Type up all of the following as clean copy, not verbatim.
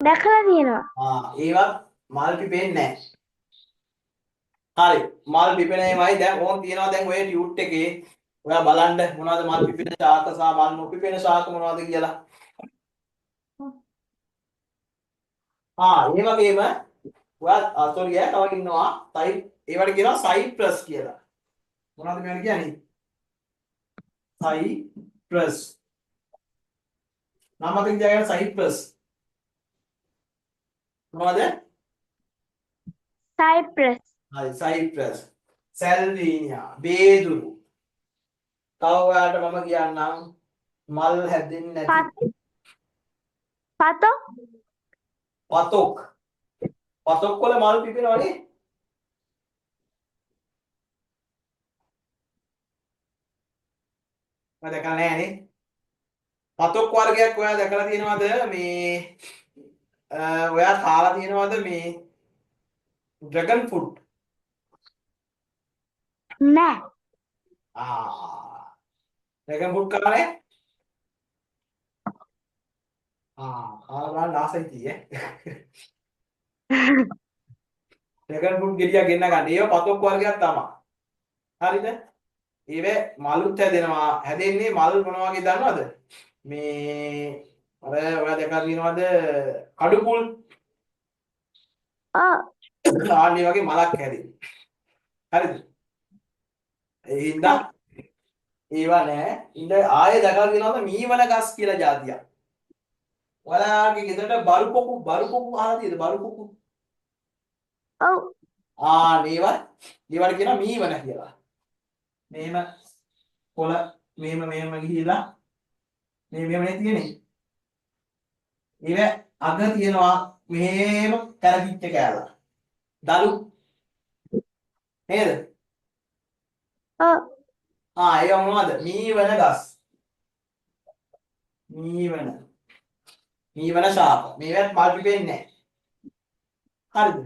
දැකලා තියෙනවා. ඒවත් මල් පිපෙන්නේ නැහැ. හරි. මල් පිපෙනේමයි දැන් ඕන් තියනවා දැන් ඔය ටියුට් එකේ ඔයා බලන්න මොනවද මල් පිපෙන ශාක සහ මල් නොපිපෙන ශාක මොනවද කියලා. ඒ වගේම ඔයා සෝරි තව ඉන්නවා ඒවට කියනවා සයිප්‍රස් කියලා. මොනවද මේවට කියන්නේ? සයිප්‍රස්. නම් මතක තියාගන්න සයිප්‍රස්. මොනවද? සයිප්‍රස්. හරි සයිප්‍රස්. සැල්වීනියා, බේදුරු. තව ඔයාලට මම කියන්නම් මල් හැදෙන්නේ නැති පතොක්. පතොක්. පතොක් වල මල් පිපෙනවනේ. මම දැකලා නැහැ නේ. පතොක් වර්ගයක් ඔයා දැකලා තියෙනවද මේ ඔයා කාලා තියෙනවද මේ ඩ්‍රැගන් ෆෘට්? නෑ. ඩ්‍රැගන් ෆෘට් කාලා නැහැ? කාලා බලන්න ආසයි තියේ. ඩ්‍රැගන් ෆෘට් ගෙඩියක් ගෙන්න ගන්න. ඒව පතොක් වර්ගයක් තමයි. හරිද? ඒවේ මලුත් හැදෙනවා. හැදෙන්නේ මල් මොන වගේ දන්නවද? මේ අර ඔයා දැකලා තියෙනවද කඩුපුල්? ආන්නේ වගේ මලක් හැදෙන්නේ. හරිද? ඒ හින්දා ඒවා නෑ. ඉඳ ආයේ දැකලා තියෙනවද මීවන ගස් කියලා జాතියක්. ඔයාලගේ ගෙදරට බරුකොකු අහලා තියෙද බරුකොකු? ඔව්. ඒවට කියනවා මීවන කියලා. මෙහෙම කොළ මෙහෙම ගිහිලා මෙහෙම නේ තියෙන්නේ. ඉව අග තියෙනවා මෙහෙම කරකිච්ච කෑල්ල. දලු නේද? ඔව්. ඒක මොනවද? මීවන ගස්. මීවන ශාක. මේවත් මල් පිපෙන්නේ නැහැ. හරිද?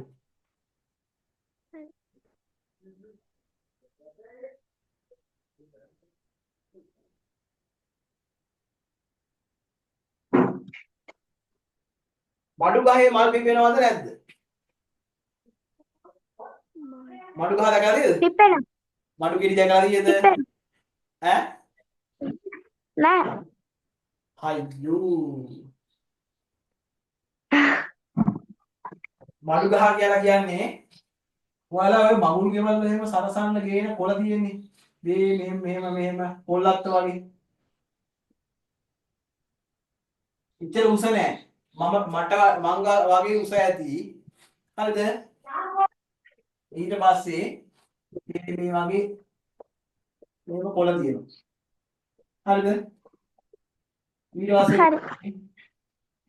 මඩු ගහේ මල් පිපෙනවද නැද්ද? මඩු ගහ දැකලා තියෙද? පිපෙනවා. මඩු ගෙඩි දැකලා තියෙද? ඈ? නෑ. අයියෝ. මඩු ගහ කියලා කියන්නේ ඔයාලා ඔය මගුල් ගෙවල් වල එහෙම සරසන්න ගේන කොළ තියෙන්නේ. මේ මෙහෙම පොල්ලත්ත වගේ. ඉතින් උස නෑ. මට වගේ උස ඇති. හරිද? ඊට පස්සේ මේ වගේ මේක කොළ තියෙනවා. හරිද? ඊට පස්සේ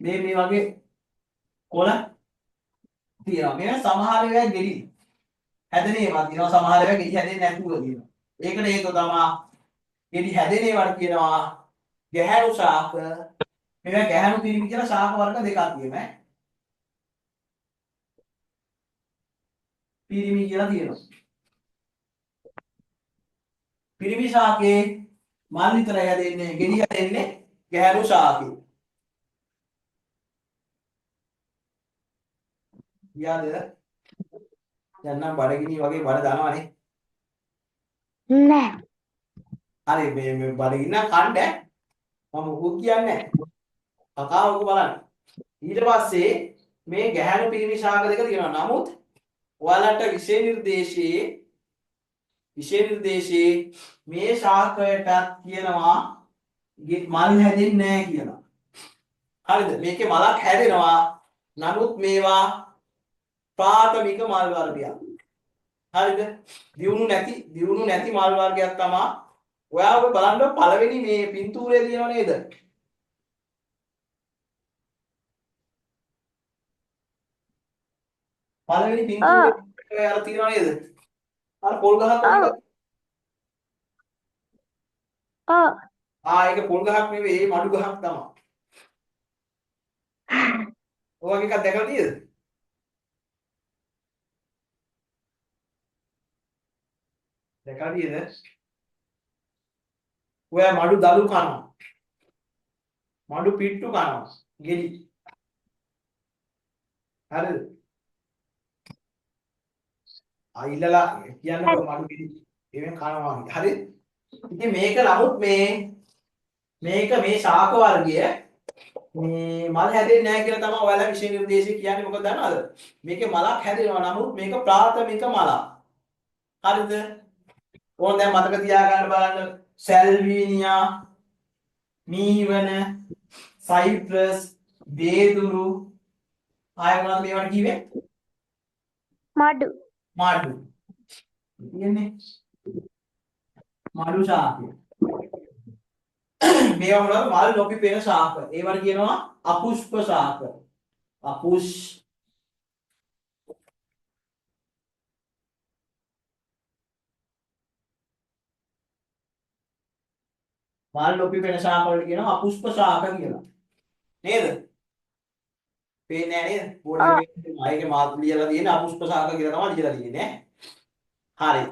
මේ වගේ කොළ තියෙනවා. මේ සමහර ඒවා ගෙඩි හැදෙන ඒවා තියෙනවා. සමහර ඒවා ගෙඩි හැදෙන්නේ නැතුව තියෙනවා. ඒකට හේතුව තමයි ගෙඩි හැදෙන ඒවාට කියනවා ගැහැණු ශාක. මේවා ගැහැණු පිරිමි කියලා ශාක වර්ග දෙකක් තියෙනවා. පිරිමි කියලා තියෙනවා. පිරිමි ශාකේ මල් විතරයි හැදෙන්නේ. ගෙඩි හැදෙන්නේ ගැහැණු ශාකේ. යාද දැන් නම් බඩගිනි වගේ බඩ දානවනේ. නෑ. හරි මේ බඩගින්න කන්න මම මොකුත් කියන්නේ නැහැ. කතාවක බලන්න. ඊට පස්සේ මේ ගැහැණු පිරිමි ශාක දෙක තියෙනවා. නමුත් ඔයාලට විශේෂ නිර්දේශයේ මේ ශාකයට කියනවා මල් හැදෙන්නේ නැහැ කියලා. හරිද? මේකේ මලක් හැදෙනවා. නමුත් මේවා ප්‍රාථමික මල් වර්ගයක්. හරිද? දියුණු නැති මල් වර්ගයක් තමයි. ඔයා ඔය බලන්න පළවෙනි මේ පින්තූරේ තියෙනව නේද? පළවෙනි පින්තූරේ අර තියෙනව නේද? අර පොල් ගහක් වගේ. ඒක පොල් ගහක් නෙවෙයි මඩු ගහක් තමයි. ඔය වගේ එකක් දැකලා තියෙද? දැකලා තියෙද? ඔය මඩු දලු කනවා. මඩු පිට්ටු කනවා. ගෙඩි. හරිද? ඉල්ලලා කියන්නකො හරි. මඩු පිළි එවෙන් කනවා වගේ. හරිද? ඉතින් මේක නමුත් මේක මේ ශාක වර්ගය මේ මල් හැදෙන්නේ නැහැ කියලා තමයි ඔයාලා විශේෂ නිර්දේශය කියන්නේ. මොකද දන්නවද? මේකේ මලක් හැදෙනවා. නමුත් මේක ප්‍රාථමික මලක්. හරිද? ඕන දැන් මතක තියාගන්න බලන්න. සැල්වීනියා, මීවන, සයිප්‍රස්, බේදුරු ආය මොනවද මේවට කිව්වේ? මඩු. මඩු. තියෙන්නේ මඩු ශාකය. මේවා මොනවද? මල් නොපිපෙන ශාක. ඒවට කියනවා අපුෂ්ප ශාක. මල් නොපිපෙන ශාක වලට කියනවා අපුෂ්ප ශාක කියලා. නේද? පේන්නේ නැහැ නේද? බෝඩ් එකේ පේන්නේ. ආයේ මාත් ලියලා තියෙන අපුෂ්ප ශාක කියලා තමයි ලියලා තියෙන්නේ. හරි.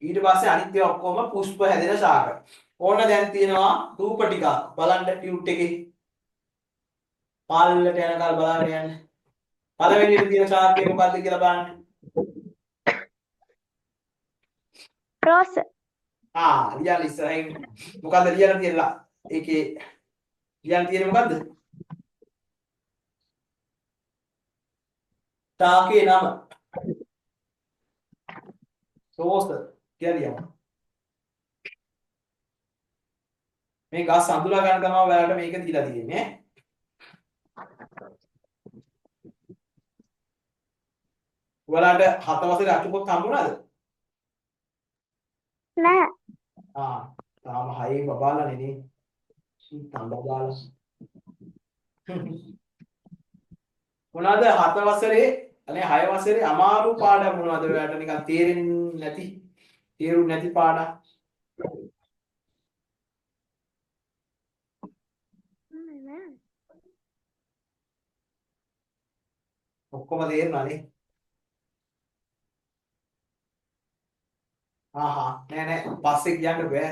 ඊට පස්සේ අනිත් ඒවා ඔක්කොම පුෂ්ප හැදෙන ශාක. ඕන දැන් තියෙනවා රූප ටිකක්. බලන්න ටියුට් එකේ. පාල්ලට යනකල් බලාගෙන යන්න. පළවෙනියට තියෙන ශාකය මොකක්ද කියලා බලන්න. රෝස. ලියන්න ඉස්සරහින් මොකද්ද ලියලා තියෙලා? ඒකේ ලියන්න තියෙන්නේ මොකද්ද? ශාකේ නම. රෝස කියලා ලියන්න. මේ ගස් අඳුලා ගන්න තමයි ඔයාලට මේක දීලා තියෙන්නේ. ඔයාලට 7 වසරේ අටුපොත් හම්බුණාද? නැහැ. තාම 6 බබාලානේ නේ. තඹබාලා. මොනවාද 7 වසරේ අනේ 6 වසරේ අමාරු පාඩම් මොනවද ඔයාලට නිකන් තේරුම් නැති පාඩම්? ඔක්කොම තේරුණානේ. නෑ පස්සේ කියන්න බෑ.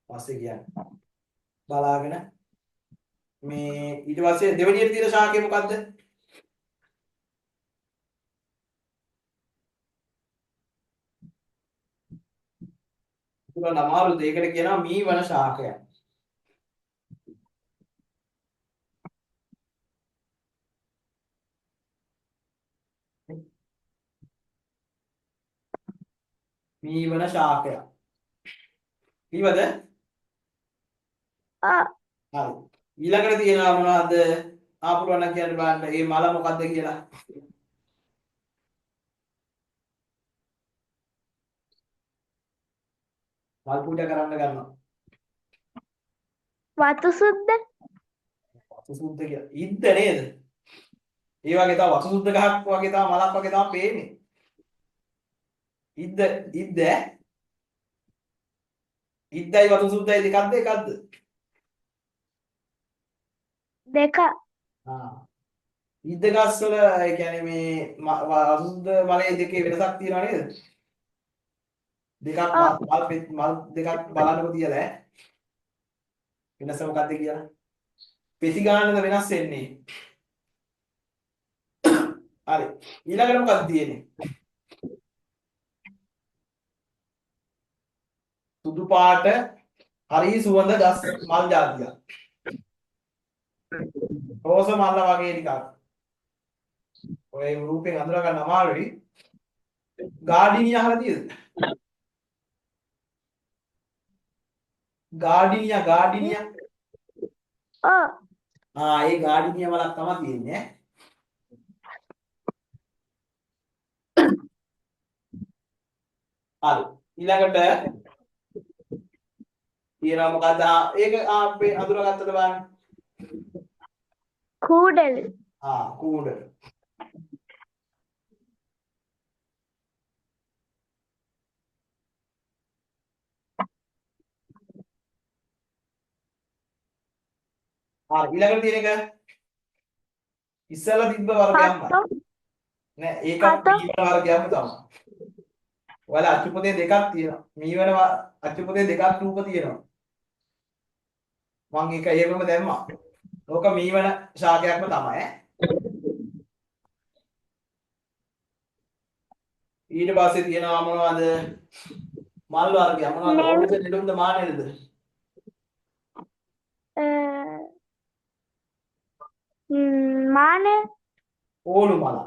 පස්සේ කියන්න. බලාගෙන මේ ඊට පස්සේ දෙවෙනියට තියෙන ශාකය මොකද්ද? උගල අමාරු දෙයකට කියනවා මීවන ශාකය. මීවන ශාකය. ඊවද? හරි. ඊළඟට තියෙනවා මොනවද? පුළුවන් නම් කියන්න බලන්න. මේ මල මොකද්ද කියලා. මල් පූජා කරන්න ගන්නවා. වතු සුද්ද. වතු සුද්ද කියලා. ඉද්ද නේද? ඒ වගේ තමයි වතු සුද්ද ගහක් වගේ තමයි මලක් වගේ තමයි පේන්නේ. ඉද්ද ඉද්දයි වතු සුද්දයි දෙකක්ද එකක්ද? දෙක. ඉද්ද ගස් වල ඒ කියන්නේ මේ වතු සුද්ද මලේ දෙකේ වෙනසක් තියෙනව නේද? දෙකක් මල් දෙකක් බලන්නකො තියලා වෙනස මොකක්ද කියලා. පෙති ගානද වෙනස් වෙන්නේ. හරි. ඊළඟට මොකක්ද තියෙන්නේ? සුදු පාට හරි සුවඳ ගස් මල් జాතියක්. රෝස මල්ල වගේ ටිකක්. ඔය රූපෙන් අඳුර ගන්න අමාරුයි. ගාඩිනියා අහලා තියෙද? ගාඩිනියා. ඒ ගාඩිනියා මලක් තමයි තියෙන්නේ. හරි. ඊළඟට තියෙනවා මොකද්ද? ඒක අපේ අඳුරගත්තද බලන්න. කූඩල. කූඩල. ඊළඟට තියෙන එක ඉස්සෙල්ලා තිබ්බ වර්ගයක්ම නෑ ඒක මීවන වර්ගයක්ම තමයි. ඔයාලා අච්චුපතේ දෙකක් තියෙනවා. මීවන අච්චුපතේ දෙකක් රූප තියෙනවා. මම ඒකම දැම්මා. ඕක මීවන ශාකයක්ම තමයි. ඊට පස්සේ තියෙනවා මොනවද? මල් වර්ගය මොනවද? නෙව් ඕල්ද නෙළුම්ද මානෙල්ද? මාන ඕලු මල.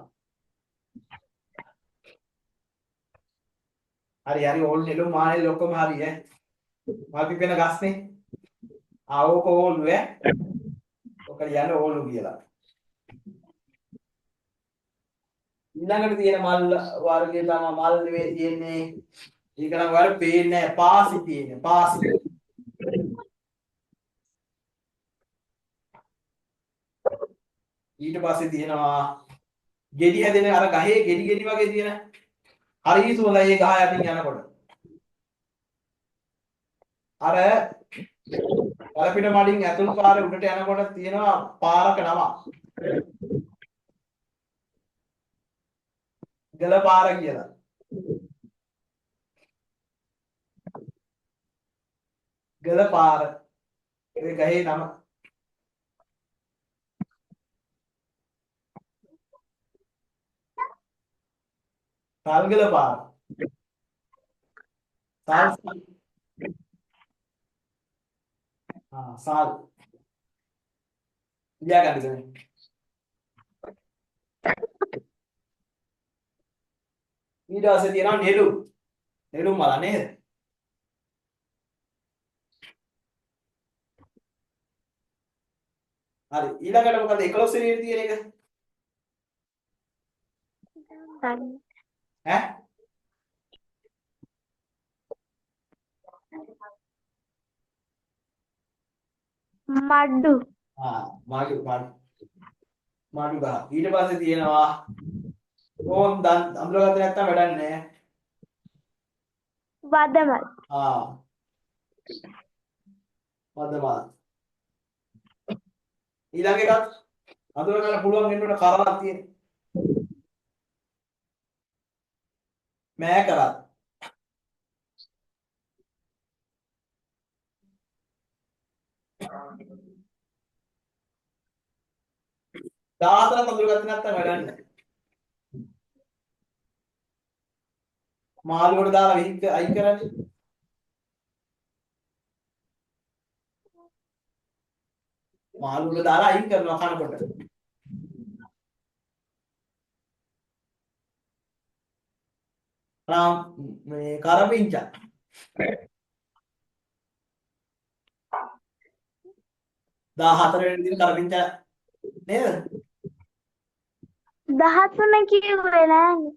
හරි හරි ඕල් නෙළුම් මානෙල් ඔක්කොම හරි ඈ. මල් පිපෙන ගස්නේ. ඕක ඕලු ඈ. ඔක කියන්නේ ඕලු කියලා. ඊළඟට තියෙන මල් වර්ගය තමයි මල් නෙවෙයි තියෙන්නේ. ඒක නම් ඔයාලට පේන්නේ නැහැ. පාසි තියෙන්නේ. පාසි. ඊට පස්සේ තියෙනවා ගෙඩි හැදෙන අර ගහේ ගෙඩි වගේ තියෙන. හරි සුවඳයි ඒ ගහ යටින් යනකොට. අර වලපිට මඩින් ඇතුළු පාරේ උඩට යනකොට තියෙනවා පාරක නමක්. ගල පාර කියලා. ගල පාර. ඒ ගහේ නම. සල්ගල පාර. සල් සල්. ලියා ගන්නද මේ? ඊට පස්සේ තියෙනවා නෙළුම්. නෙළුම් මල නේද? හරි ඊළඟට මොකද 11 වෙනි තියෙන එක? ඈ? මඩ්ඩු මාළු ගහ. ඊට පස්සේ තියෙනවා ඕන් අඳුරගත්තේ නැත්තම් වැඩක් නැහැ. වදමල් වදමල්. ඊළඟ එකක් අඳුර ගන්න පුළුවන් වෙන්න කරක් තියෙන. මෑ කරක්. දාහතරක් අඳුරගත්තේ නැත්තම් වැඩක් නැහැ. මාළුවට දාලා විහිං අයින් කරන්නේ. මාළුවට දාලා අයින් කරනවා කනකොට. රාම් මේ කරපිංචා. 14 වෙනි දින කරපිංචා නේද? 13 කිව්වේ නෑනේ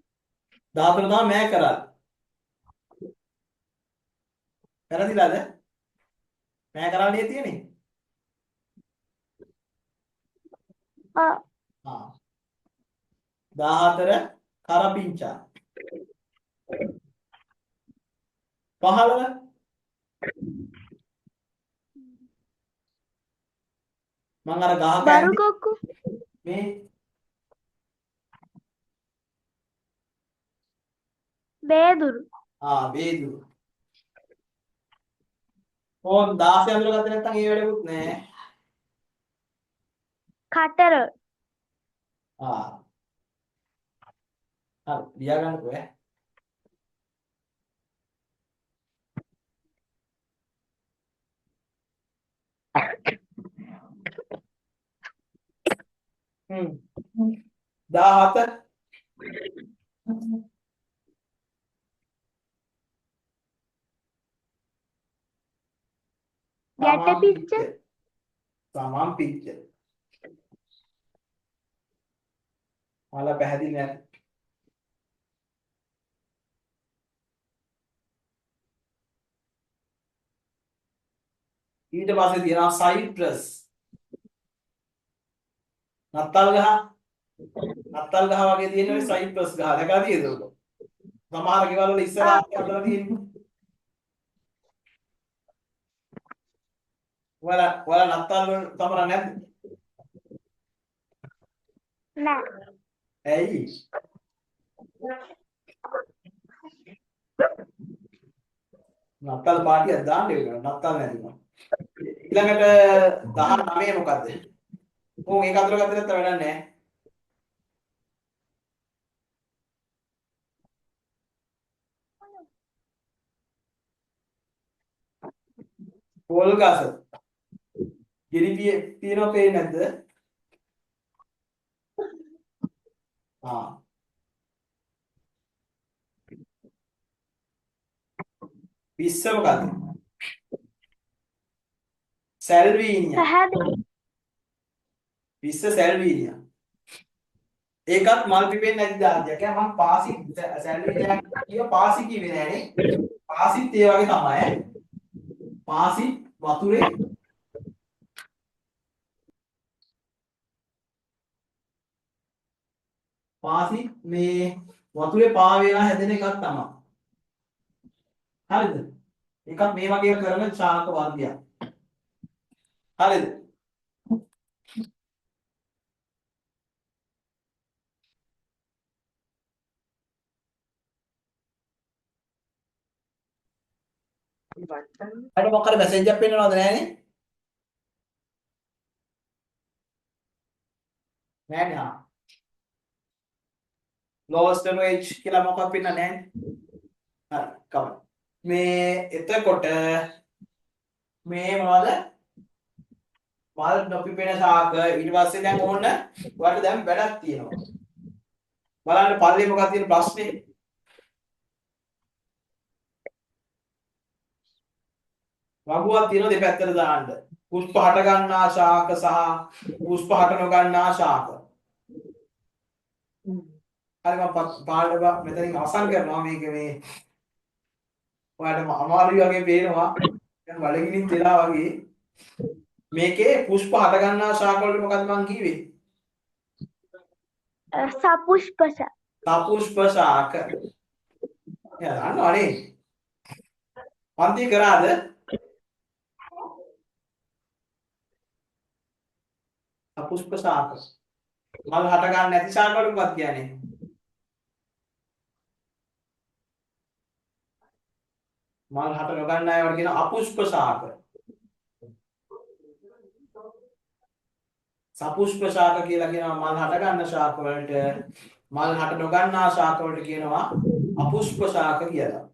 14 තමයි මෑ කරා. වැරදිලාද? මෑ කරන්නේ තියෙන්නේ. ආ 14 කරපිංචා. 15 මං අර ගහ බරු කැන්දි කොක්කු මේ බේදුරු බේදුරු. ඕන් 16 අඳුරගත්තේ නැත්නම් ඒ වැඩකුත් නෑ. කටර හරි ලියා ගන්නකෝ ඈ. හ්ම් 17 ගැට පිච්ච සමම් පිච්ච. මල පැහැදිලි නැත්. ඊට පස්සේ තියෙනවා සයිප්‍රස්. නත්තල් ගහ. නත්තල් ගහ වගේ තියෙන ඔය සයිප්‍රස් ගහ. දැකලා තියෙද ඔක? සමහර ගෙවල් වල ඉස්සරහා හදලා තියෙන්නේ. ඔයාලා නත්තල් වල තමර නැද්ද? නෑ ඇයි? නත්තල් පාටියක් දාන්න ඒක නත්තල් නැතිනම්. ඊළඟට 19 මොකද්ද? ඕන් ඒක අතර ගත්තේ නැත්නම් වැඩක් නැහැ. පොල් ගස. ගිනි තියෙනවා පේන්නේ නැද්ද? ආ. පිස්ස මොකද්ද? සැල්වීනියා. පැහැදිලි. පිස්ස සැල්වීනියා. ඒකත් මල් පිපෙන්නේ නැති જાතියක්. මම පාසි සැල්වීනියා කියව පාසි කිව්වේ නෑනේ. පාසිත් ඒ වගේ තමයි. පාසි වතුරේ පාසි මේ වතුරේ පා වේලා හැදෙන එකක් තමයි. හරිද? ඒකත් මේ වගේ කරන ශාක වර්ගයක්. හරිද? අර මොකක් හරි මැසේජ් එකක් පෙන්නනවද නෑනේ? නෑනේ ආ. lowest wage කියලා මොකක්ද පෙන්නන්නේ නෑනේ. හරි කවන්න. මේ එතකොට මේ මොනවද? මල් නොපිපෙන ශාක ඊට පස්සේ දැන් ඕන්න ඔයාලට දැන් වැඩක් තියෙනවා. බලන්න පල්ලේ මොකක්ද තියෙන ප්‍රශ්නේ? වගුවක් තියෙනවා දෙපැත්තට දාන්න. පුෂ්ප හට ගන්නා ශාක සහ පුෂ්ප හට නොගන්නා ශාක. හරි මම පාඩම මෙතනින් අවසන් කරනවා මේක මේ ඔයාලට අමාරුයි වගේ පේනවා. දැන් වලගිනිත් වෙලා වගේ. මේකේ පුෂ්ප හට ගන්නා ශාක වලට මොකද්ද මං කිව්වේ? සපුෂ්පස. සපුෂ්ප ශාක. එයා දන්නවනේ. පන්ති කරාද? සපුෂ්ප ශාක. මල් හට ගන්න නැති ශාක වලට මොකක්ද කියන්නේ? මල් හට නොගන්න අය වල කියන අපුෂ්ප ශාක. සපුෂ්ප ශාක කියලා කියනවා මල් හට ගන්න ශාක වලට. මල් හට නොගන්නා ශාක වලට කියනවා අපුෂ්ප ශාක කියලා.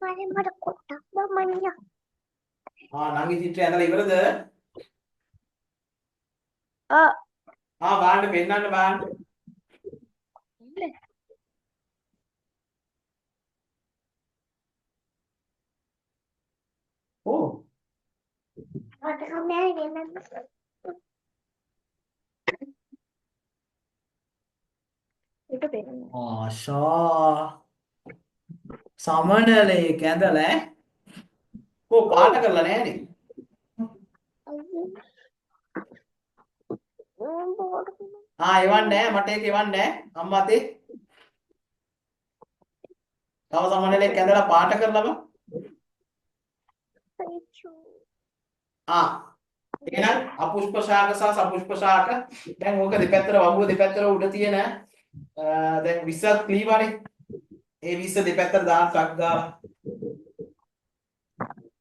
මට කොටක් බමනිය. නංගි චිත්‍රය ඇඳලා ඉවරද? ආ බලන්න පෙන්නන්න බලන්න. ඕ මට නෑ ගෙනන්න. ඒක පෙන්නන්න. ආශා සමනලේ කැඳලා කො පාට කරලා නෑනේ. එවන්නේ නෑ මට ඒක එවන්නේ නෑ අම්මා අතේ. තව සමනලේ කැඳලා පාට කරලා බං. එහෙනම් අපුෂ්ප ශාක සහ සපුෂ්ප ශාක දැන් ඕක දෙපැත්තට වගුව දෙපැත්තට උඩ තියෙන දැන් 20ක් ක්ලීවානේ. ඒ 20 දෙපැත්තට දාන්න ටක් ගාලා.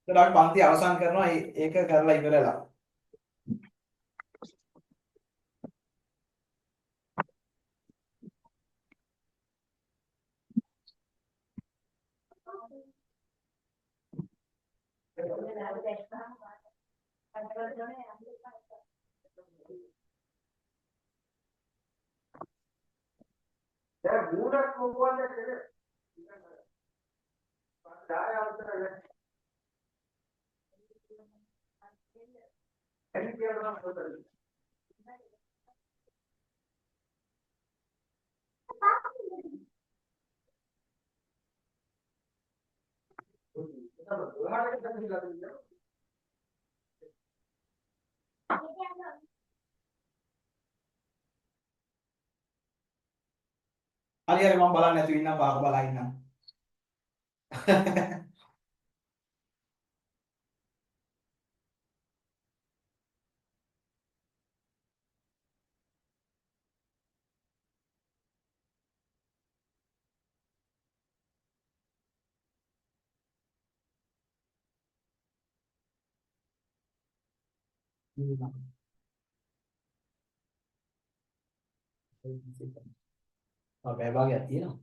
ඊට අපි පන්ති අවසන් කරනවා ඒක කරලා ඉවරලා. දැන් මූණක් මොකවද කියලා. ඩාය අවසර නැහැ. එනි කියලා නම් හොතයි. හරි හරි මම බලන්නේ නැතුව ඉන්නම් බාක බලා ඉන්නම්. බෑ භාගයක් තියෙනවා.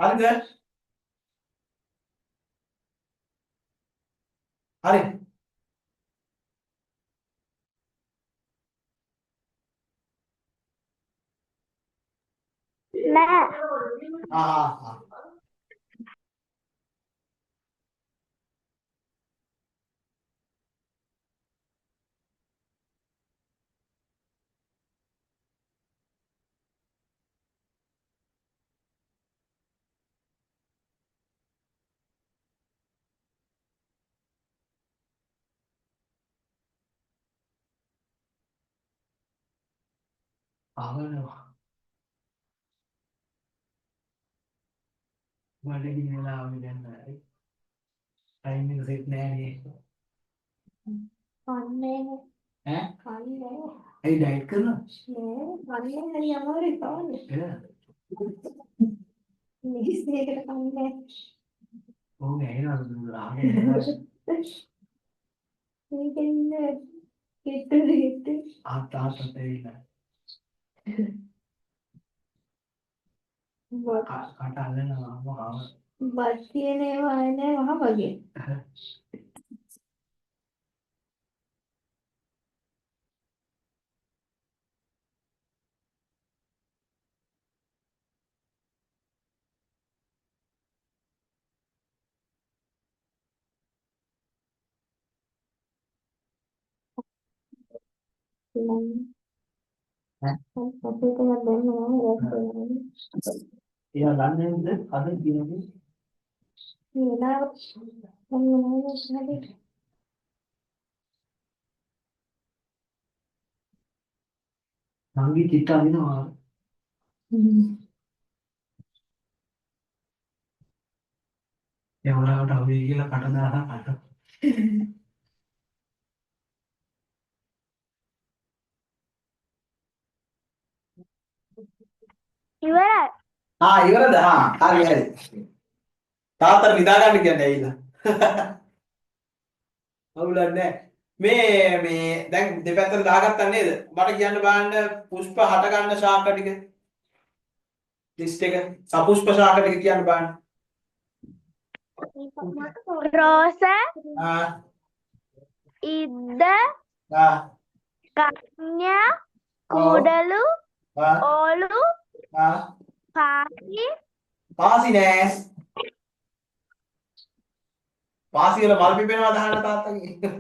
හරිද? හරි. නෑ. ආ. අවනවා. බඩගිනි වෙලා ආවේ දැන් නෑ. ටයිම් එක සෙට් නෑ නේ. කන්නේ ඈ? කන්නේ ඇයි ඩයට් කරනවා? නෑ කන්නේ හරි අමාරුයි කවන්නේ. මිනිස්සෙකුට කන්නේ. ඔව් නේනවද ආගේ. මේකෙන්නේ කිට්ටු ආතාට දෙයිලා. කට අල්ලනවා මොකව. බත් කියන ඒවා නෑ වහ වගේ. අපිට දෙන්න නෑ එයා ගන්නේද අද දිනේදී? නේද? මොනවද සංගීත චිත්ත අඳිනවා. ඒ වලකට අවුයි කියලා කට දාලා කට. ඉවරයි. ඉවරද? හරි හරි. තාත්තට නිදා ගන්න කියන්නේ ඇවිල්ලා. අවුලක් නැහැ. මේ දැන් දෙපැත්තට දාගත්තා නේද? මට කියන්න බලන්න පුෂ්ප හට ගන්න ශාක ටික. ලිස්ට් එක සපුෂ්ප ශාක ටික කියන්න බලන්න. රෝස ආ ඉද්ද ආ කන්‍යා කුඩලු ආ ඕලු ආ පාසි නෑ. පාසි වල මල් පිපෙනවා දහන්න තාත්තගේ.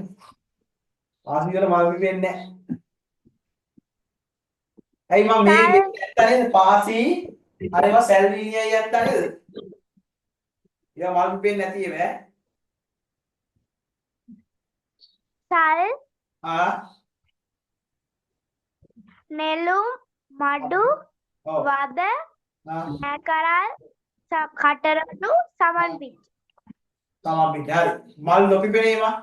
පාසි වල මල් පිපෙන්නේ නැහැ. ඇයි මම මේ ඇත්තා නේද පාසි අර ඒවා සැල්විනියයි ඇත්තා නේද? ඒවා මල් පිපෙන්නේ නැති ඒවා. සල් ආ නෙළුම් මඩු ඔව් වද ආ නැකරල් කටරළු සමන් පිච්ච. තමන් පිට හරි. මල් නොපිපෙන ඒවා.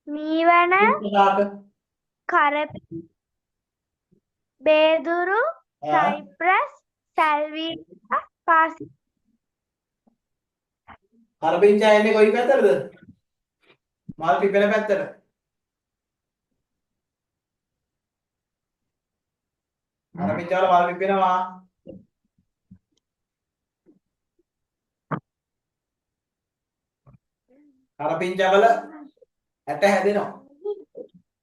මීවන පුෂ්ප කරපි බේදුරු ආ සයිප්‍රස් සැල්වීනියා පාසි. කරපිංචා එන්නේ කොයි පැත්තටද? මල් පිපෙන පැත්තට. කරපිංචා වල මල් පිපෙනවා. කරපිංචා වල ඇට හැදෙනවා.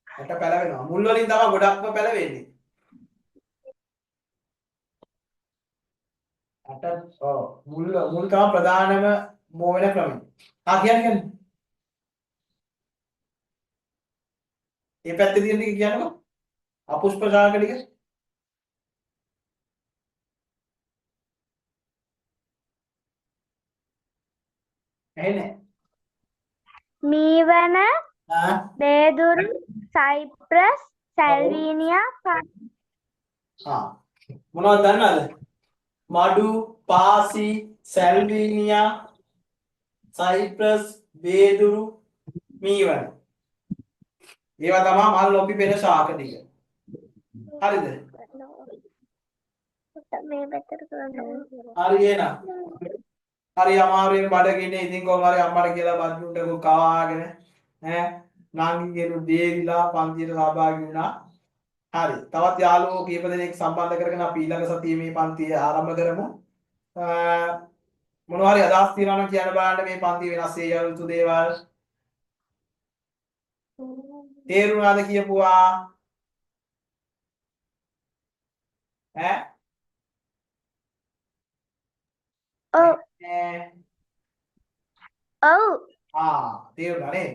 ඇට පැලවෙනවා. මුල් වලින් තමයි ගොඩක්ම පැලවෙන්නේ. ඇට මුල් තමයි ප්‍රධානම මෝ වෙන ක්‍රමය. කියන්නේ. මේ පැත්තේ තියෙන ටික කියන්නකෝ. අපුෂ්ප ශාක ටික. ඇහෙන්නේ මීවන ආ බේදුරු සයිප්‍රස් සැල්වීනියා පාසි. මොනවද දන්නවද? මඩු, පාසි, සැල්වීනියා, සයිප්‍රස්, බේදුරු, මීවන. ඒවා තමයි මල් නොපිපෙන ශාක ටික. හරිද? මේ පැත්තට කරන්න. හරි එහෙනම්. හරි අමාරුවෙන් බඩගින්නේ ඉතින් කොහොම හරි අම්මට කියලා බද්දුන්ට කවාගෙන ඈ නංගිගෙනු දේවිලා පන්තියට සහභාගී වුණා. හරි. තවත් යාළුවෝ කීප දෙනෙක් සම්බන්ධ කරගෙන අපි ඊළඟ සතියේ මේ පන්තිය ආරම්භ කරමු. මොනවා හරි අදහස් තියෙනවා නම් කියන්න බලන්න මේ පන්ති වෙනස් වෙ යුතු දේවල්. තේරුණාද කියපුවා? ඈ? ඔව් ඈ. ඔව් තේරුණා නේද?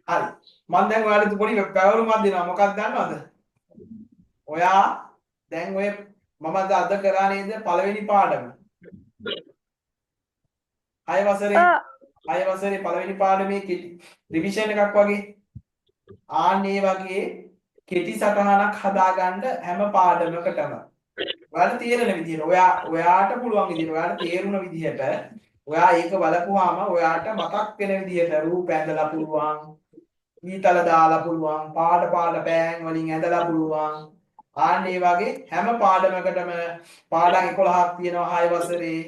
හරි. මම දැන් ඔයාලට පොඩි පැවරුමක් දෙනවා. මොකක්ද දන්නවද? ඔයා දැන් ඔය මම අද කරා නේද පළවෙනි පාඩම. 6 වසරේ 6 වසරේ පළවෙනි පාඩමේ රිවිෂන් එකක් වගේ. ආන් ඒ වගේ කෙටි සටහනක් හදාගන්න හැම පාඩමකටම. ඔයාලට තේරෙන විදිහට ඔයාට පුළුවන් විදිහට ඔයාලට තේරුණ විදිහට ඔයා ඒක බලපුවාම ඔයාට මතක් වෙන විදිහට රූප ඇඳලා පුළුවන් ඊතල දාලා පුළුවන් පාඩ පෑන් වලින් ඇඳලා පුළුවන් ආන්න ඒ වගේ හැම පාඩමකටම පාඩම් 11ක් තියෙනවා 6 වසරේ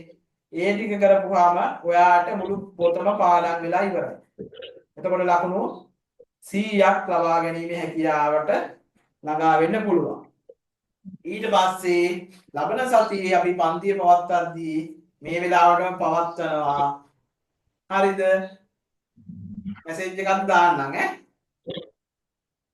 ඒ ටික කරපුවාම ඔයාට මුළු පොතම පාඩම් වෙලා ඉවරයි. එතකොට ලකුණු 100ක් ලබා ගැනීමේ හැකියාවට ළඟා වෙන්න පුළුවන්. ඊට පස්සේ ලබන සතියේ අපි පන්තිය පවත්වද්දී මේ වෙලාවටම පවත්වනවා. හරිද? මැසේජ් එකක් දාන්නම් ඈ.